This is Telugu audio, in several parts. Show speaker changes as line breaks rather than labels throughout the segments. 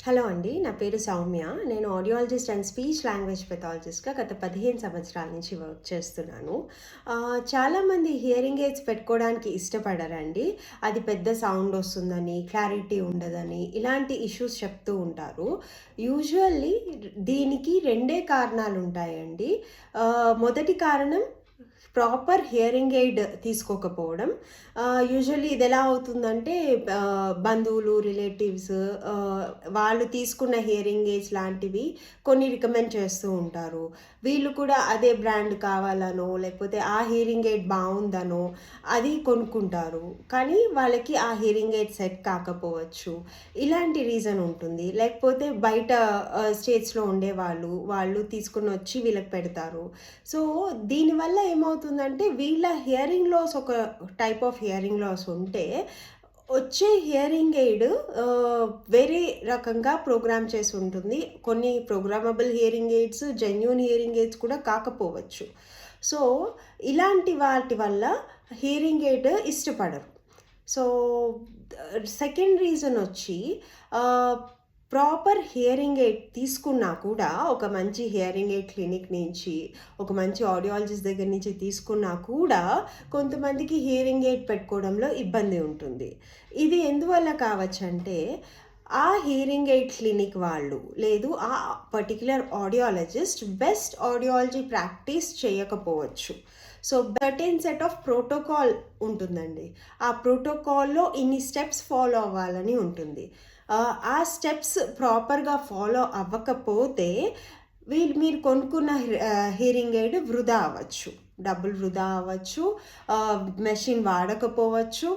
హలో అండి. నా పేరు సౌమ్య. నేను ఆడియాలజిస్ట్ అండ్ స్పీచ్ లాంగ్వేజ్ పెథాలజిస్ట్‌గా గత 15 సంవత్సరాల నుంచి వర్క్ చేస్తున్నాను. చాలామంది హియరింగ్ ఎయిడ్స్ పెట్టుకోవడానికి ఇష్టపడరండి. అది పెద్ద సౌండ్ వస్తుందని, క్లారిటీ ఉండదని, ఇలాంటి ఇష్యూస్ చెప్తూ ఉంటారు. యూజువల్లీ దీనికి రెండే కారణాలుంటాయండి. మొదటి కారణం ప్రాపర్ హియరింగ్ ఎయిడ్ తీసుకోకపోవడం. యూజువల్లీ ఇది ఎలా అవుతుందంటే బంధువులు, రిలేటివ్స్ వాళ్ళు తీసుకున్న హియరింగ్ ఎయిడ్స్ లాంటివి కొన్ని రికమెండ్ చేస్తూ ఉంటారు. వీళ్ళు కూడా అదే బ్రాండ్ కావాలనో, లేకపోతే ఆ హియరింగ్ ఎయిడ్ బాగుందనో అది కొనుక్కుంటారు. కానీ వాళ్ళకి ఆ హియరింగ్ ఎయిడ్ సెట్ కాకపోవచ్చు. ఇలాంటి రీజన్ ఉంటుంది. లేకపోతే బయట స్టేట్స్‌లో ఉండేవాళ్ళు, వాళ్ళు తీసుకొని వచ్చి వీళ్ళకి పెడతారు. సో, దీనివల్ల ఏమవుతుందంటే వీళ్ళ హియరింగ్ లాస్ ఒక టైప్ ఆఫ్ హియరింగ్ లాస్ ఉంటే, వచ్చే హియరింగ్ ఎయిడ్ వేరే రకంగా ప్రోగ్రామ్ చేసి ఉంటుంది. కొన్ని programmable hearing AIDS, genuine hearing AIDS కూడా కాకపోవచ్చు. సో, ఇలాంటి వాటి వల్ల హియరింగ్ ఎయిడ్ ఇష్టపడరు. సో, సెకండ్ రీజన్ వచ్చి ఆహ్, ప్రాపర్ హియరింగ్ ఎయిడ్ తీసుకున్నా కూడా ఒక మంచి హియరింగ్ ఎయిడ్ క్లినిక్ నుంచి, ఒక మంచి ఆడియాలజిస్ట్ దగ్గర నుంచి తీసుకున్నా కూడా కొంతమందికి హియరింగ్ ఎయిడ్ పెట్టుకోవడంలో ఇబ్బంది ఉంటుంది. ఇది ఎందువల్ల కావచ్చంటే, ఆ హియరింగ్ ఎయిడ్ క్లినిక్ వాళ్ళు లేదు ఆ particular audiologist best audiology practice చేయకపోవచ్చు. So, certain set of protocol ఉంటుందండి. ఆ ప్రోటోకాల్‌లో ఇన్ని స్టెప్స్ ఫాలో అవ్వాలని ఉంటుంది. ఆ స్టెప్స్ ప్రాపర్‌గా ఫాలో అవ్వకపోతే మీరు కొనుక్కున్న హియరింగ్ ఎయిడ్ వృధా అవ్వచ్చు. డబ్బులు వృధా అవ్వచ్చు. మెషిన్ వాడకపోవచ్చు.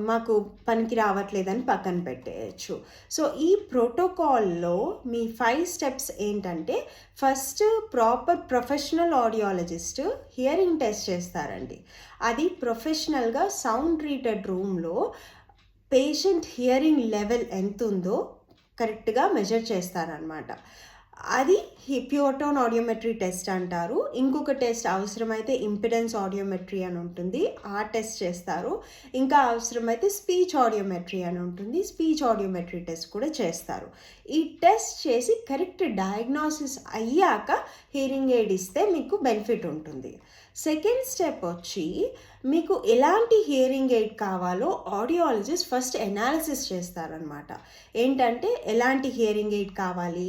మాకు పనికి రావట్లేదని పక్కన పెట్టేయచ్చు. సో, ఈ ప్రోటోకాల్‌లో మీ 5 స్టెప్స్ ఏంటంటే, first proper professional audiologist hearing test చేస్తారండి. అది ప్రొఫెషనల్‌గా సౌండ్ ట్రీటెడ్ రూమ్‌లో పేషెంట్ హియరింగ్ లెవెల్ ఎంతుందో కరెక్ట్‌గా మెజర్ చేస్తారనమాట. అది ప్యూర్ ఆడియోమెట్రీ టెస్ట్ అంటారు. ఇంకొక టెస్ట్ అవసరమైతే ఇంపిడెన్స్ ఆడియోమెట్రీ అని ఉంటుంది. ఆ టెస్ట్ చేస్తారు. ఇంకా అవసరమైతే స్పీచ్ ఆడియోమెట్రీ అని ఉంటుంది. స్పీచ్ ఆడియోమెట్రీ టెస్ట్ కూడా చేస్తారు. ఈ టెస్ట్ చేసి కరెక్ట్ డయాగ్నోసిస్ అయ్యాక హియరింగ్ ఎయిడ్ ఇస్తే మీకు బెనిఫిట్ ఉంటుంది. సెకండ్ స్టెప్ వచ్చి మీకు ఎలాంటి హియరింగ్ ఎయిడ్ కావాలో ఆడియాలజిస్ట్ ఫస్ట్ ఎనాలిసిస్ చేస్తారనమాట. ఏంటంటే ఎలాంటి హియరింగ్ ఎయిడ్ కావాలి,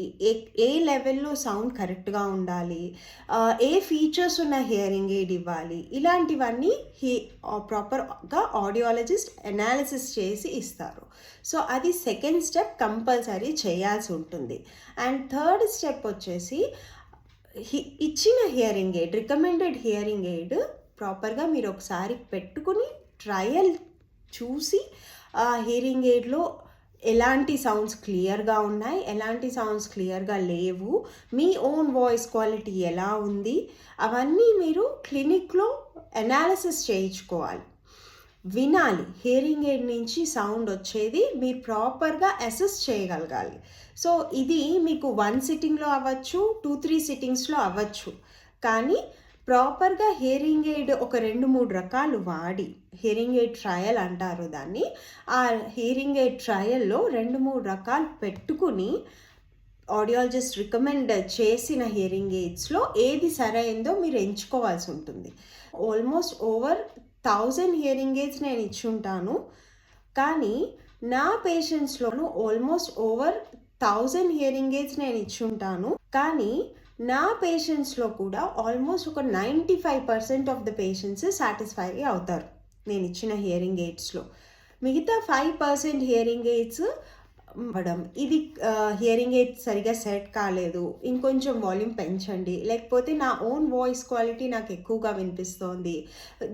ఏ లెవెల్లో సౌండ్ కరెక్ట్గా ఉండాలి, ఏ ఫీచర్స్ ఉన్న హియరింగ్ ఎయిడ్ ఇవ్వాలి, ఇలాంటివన్నీ ప్రాపర్గా ఆడియాలజిస్ట్ ఎనాలిసిస్ చేసి ఇస్తారు. సో, అది సెకండ్ స్టెప్ కంపల్సరీ చేయాల్సి ఉంటుంది. అండ్ థర్డ్ స్టెప్ వచ్చేసి ఇచ్చిన hearing aid, recommended hearing aid ప్రాపర్గా మీరు ఒకసారి పెట్టుకుని ట్రయల్ చూసి ఆ హియరింగ్ ఎయిడ్లో ఎలాంటి సౌండ్స్ క్లియర్గా ఉన్నాయి, ఎలాంటి సౌండ్స్ క్లియర్గా లేవు, మీ ఓన్ వాయిస్ క్వాలిటీ ఎలా ఉంది, అవన్నీ మీరు క్లినిక్లో ఎనాలిసిస్ చేయించుకోవాలి. వినాలి. హియరింగ్ ఎయిడ్ నుంచి సౌండ్ వచ్చేది మీరు ప్రాపర్గా అసెస్ చేయగలగాలి. సో, ఇది మీకు 1 సిట్టింగ్‌లో అవ్వచ్చు, 2, 3 సిట్టింగ్స్‌లో అవ్వచ్చు. కానీ ప్రాపర్‌గా హియరింగ్ ఎయిడ్ ఒక 2, 3 రకాలు వాడి, హియరింగ్ ఎయిడ్ ట్రయల్ అంటారు దాన్ని. ఆ హియరింగ్ ఎయిడ్ ట్రయల్‌లో 2, 3 రకాలు పెట్టుకుని ఆడియాలజిస్ట్ రికమెండ్ చేసిన హియరింగ్ ఎయిడ్స్‌లో ఏది సరైందో మీరు ఎంచుకోవాల్సి ఉంటుంది. ఆల్మోస్ట్ ఓవర్ 1000 హియరింగ్ ఎయిడ్స్ నేను ఇచ్చుంటాను. కానీ నా పేషెంట్స్‌లోనూ ఆల్మోస్ట్ ఓవర్ 1000 హియరింగ్ ఎయిడ్స్ నేను ఇచ్చుంటాను. కానీ నా పేషెంట్స్‌లో కూడా ఆల్మోస్ట్ ఒక 95% ఆఫ్ ద పేషెంట్స్ సాటిస్ఫై అవుతారు నేను ఇచ్చిన హియరింగ్ ఎయిడ్స్‌లో. మిగతా 5% హియరింగ్ ఎయిడ్స్ అవ్వడం, ఇది హియరింగ్ ఎయిడ్ సరిగ్గా సెట్ కాలేదు, ఇంకొంచెం వాల్యూమ్ పెంచండి, లేకపోతే నా ఓన్ వాయిస్ క్వాలిటీ నాకు ఎక్కువగా వినిపిస్తోంది,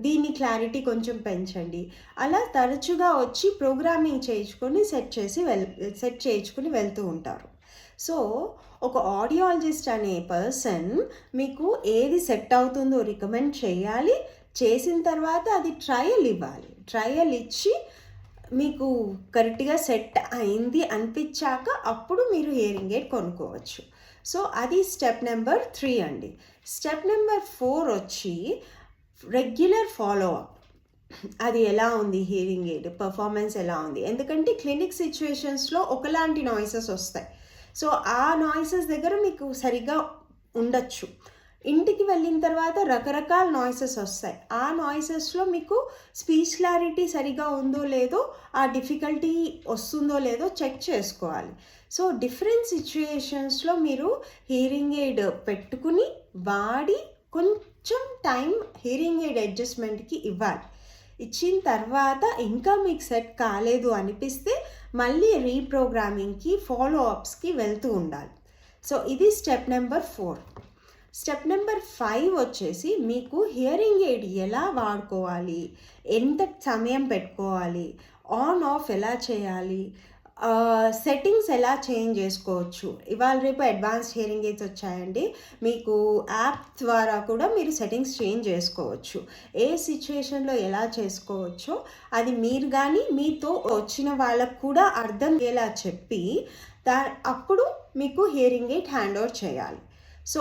దీని క్లారిటీ కొంచెం పెంచండి, అలా తరచుగా వచ్చి ప్రోగ్రామింగ్ చేయించుకొని సెట్ చేయించుకొని వెళ్తూ ఉంటారు. సో, ఒక ఆడియాలజిస్ట్ అనే పర్సన్ మీకు ఏది సెట్ అవుతుందో రికమెండ్ చేయాలి. చేసిన తర్వాత అది ట్రయల్ ఇవ్వాలి. ట్రయల్ ఇచ్చి మీకు కరెక్ట్‌గా సెట్ అయింది అనిపించాక అప్పుడు మీరు హియరింగ్ ఎయిడ్ కొనుక్కోవచ్చు. సో, అది స్టెప్ నెంబర్ 3 అండి. స్టెప్ నెంబర్ 4 వచ్చి రెగ్యులర్ ఫాలో అప్. అది ఎలా ఉంది హియరింగ్ ఎయిడ్ పర్ఫార్మెన్స్ ఎలా ఉంది? ఎందుకంటే క్లినిక్ సిట్యుయేషన్స్‌లో ఒకలాంటి నాయిసెస్ ఒస్తాయి. సో, ఆ నాయిసెస్ దగ్గర మీకు సరిగ్గా ఉండొచ్చు. ఇంటికి వెళ్ళిన తర్వాత రకరకాల నాయిసెస్ ఒస్తాయి. ఆ నాయిసెస్‌లో మీకు స్పీచ్ క్లారిటీ సరిగ్గా ఉందో లేదో, ఆ డిఫికల్టీ ఒస్తుందో లేదో చెక్ చేసుకోవాలి. సో, డిఫరెంట్ సిట్యుయేషన్స్‌లో మీరు హియరింగ్ ఎయిడ్ పెట్టుకుని, వాడి కొంచెం టైం హియరింగ్ ఎయిడ్ అడ్జస్ట్‌మెంట్‌కి ఇవ్వాలి. ఇచ్చిన తర్వాత ఇంకా మీకు సెట్ కాలేదు అనిపిస్తే మళ్ళీ రీప్రోగ్రామింగ్‌కి, ఫాలో అప్స్‌కి వెళ్తూ ఉండాలి. సో, ఇది స్టెప్ నెంబర్ 4. స్టెప్ నెంబర్ 5 వచ్చేసి మీకు హియరింగ్ ఎయిడ్ ఎలా వాడుకోవాలి? ఎంత సమయం పెట్టుకోవాలి? ఆన్, ఆఫ్ ఎలా చేయాలి? సెట్టింగ్స్ ఎలా చేంజ్ చేసుకోవచ్చు? ఇవాళ రేపు అడ్వాన్స్డ్ హియరింగ్ ఎయిడ్స్ వచ్చాయండి. మీకు యాప్ ద్వారా కూడా మీరు సెట్టింగ్స్ చేంజ్ చేసుకోవచ్చు. ఏ సిట్యుయేషన్‌లో ఎలా చేసుకోవచ్చో అది మీరు గానీ, మీతో వచ్చిన వాళ్ళకు కూడా అర్థం అయ్యేలా చెప్పి, అప్పుడు మీకు హియరింగ్ ఎయిడ్ హ్యాండ్ ఓవర్ చేయాలి. సో,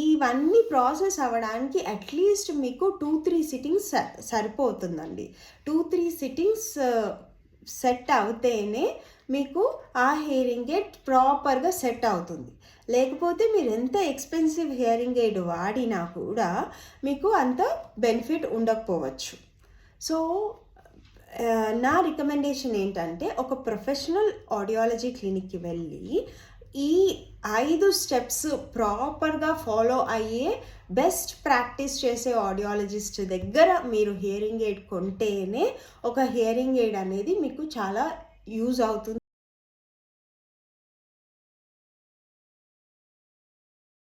ఇవన్నీ ప్రాసెస్ అవ్వడానికి అట్‌లీస్ట్ మీకు 2, 3 సిట్టింగ్స్ సరిపోతుందండి. 2, 3 సిట్టింగ్స్ సెట్ అవుతేనే మీకు ఆ హియరింగ్ ఎయిడ్ ప్రాపర్‌గా సెట్ అవుతుంది. లేకపోతే మీరు ఎంత ఎక్స్‌పెన్సివ్ హియరింగ్ ఎయిడ్ వాడినా కూడా మీకు అంత బెనిఫిట్ ఉండకపోవచ్చు. సో, నా రికమెండేషన్ ఏంటంటే, ఒక ప్రొఫెషనల్ ఆడియాలజీ క్లినిక్‌కి వెళ్ళి ఈ 5 స్టెప్స్ ప్రాపర్‌గా ఫాలో అయ్యే బెస్ట్ ప్రాక్టీస్ చేసే ఆడియాలజిస్ట్ దగ్గర మీరు హియరింగ్ ఎయిడ్ కొంటేనే ఒక హియరింగ్ ఎయిడ్ అనేది మీకు చాలా యూజ్ అవుతుంది.